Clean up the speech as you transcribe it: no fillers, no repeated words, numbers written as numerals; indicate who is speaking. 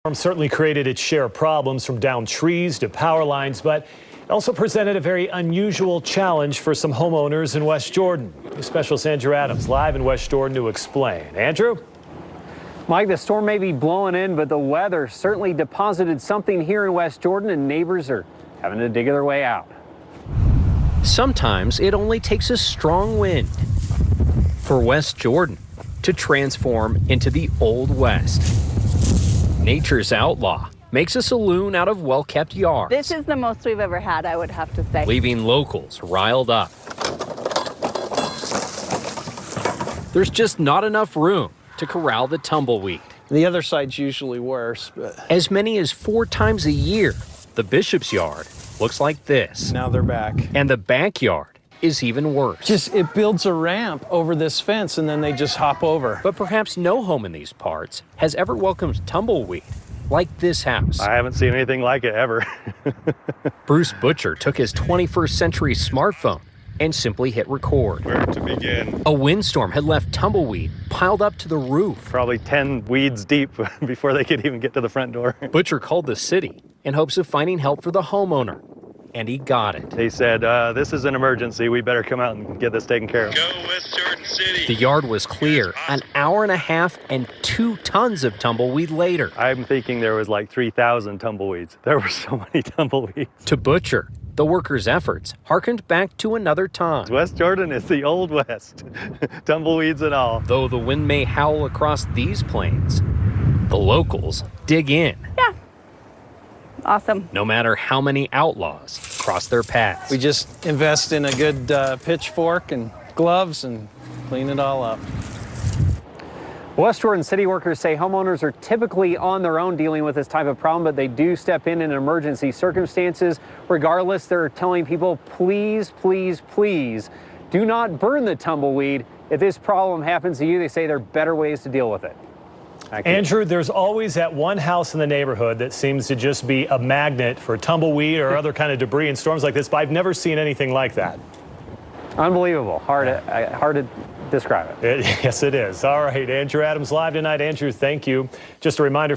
Speaker 1: Storm certainly created its share of problems, from downed trees to power lines, but it also presented a very unusual challenge for some homeowners in West Jordan. Specialist Andrew Adams live in West Jordan to explain. Andrew?
Speaker 2: Mike, the storm may be blowing in, but the weather certainly deposited something here in West Jordan, and neighbors are having to dig their way out.
Speaker 3: Sometimes it only takes a strong wind for West Jordan to transform into the Old West. Nature's outlaw makes a saloon out of well-kept yards.
Speaker 4: This is the most we've ever had, I would have to say.
Speaker 3: Leaving locals riled up. There's just not enough room to corral the tumbleweed.
Speaker 5: The other side's usually worse. But
Speaker 3: as many as 4 times a year, the Bishop's yard looks like this.
Speaker 5: now they're back.
Speaker 3: And the backyard is even worse.
Speaker 5: It builds a ramp over this fence and then they just hop over.
Speaker 3: But perhaps no home in these parts has ever welcomed tumbleweed like this house.
Speaker 6: I haven't seen anything like it ever.
Speaker 3: Bruce Butcher took his 21st century smartphone and simply hit record.
Speaker 6: Where to begin?
Speaker 3: A windstorm had left tumbleweed piled up to the roof.
Speaker 6: Probably 10 weeds deep before they could even get to the front door.
Speaker 3: Butcher called the city in hopes of finding help for the homeowner, and he got it.
Speaker 6: They said, this is an emergency. We better come out and get this taken care of.
Speaker 7: Go West Jordan City.
Speaker 3: The yard was clear an hour and a half, and 2 tons of tumbleweed later.
Speaker 6: I'm thinking there was like 3,000 tumbleweeds. There were so many tumbleweeds.
Speaker 3: To Butcher, the workers' efforts harkened back to another time.
Speaker 6: West Jordan is the Old West. Tumbleweeds and all.
Speaker 3: Though the wind may howl across these plains, the locals dig in.
Speaker 4: Yeah. Awesome.
Speaker 3: No matter how many outlaws cross their paths.
Speaker 5: We just invest in a good pitchfork and gloves and clean it all up.
Speaker 2: West Jordan city workers say homeowners are typically on their own dealing with this type of problem, but they do step in emergency circumstances. Regardless, they're telling people, please, please, please do not burn the tumbleweed. If this problem happens to you, they say there are better ways to deal with it.
Speaker 1: Andrew, there's always that one house in the neighborhood that seems to just be a magnet for tumbleweed or other kind of debris in storms like this, but I've never seen anything like that.
Speaker 2: Unbelievable. Hard to describe it.
Speaker 1: Yes, it is. All right, Andrew Adams live tonight. Andrew, thank you. Just a reminder.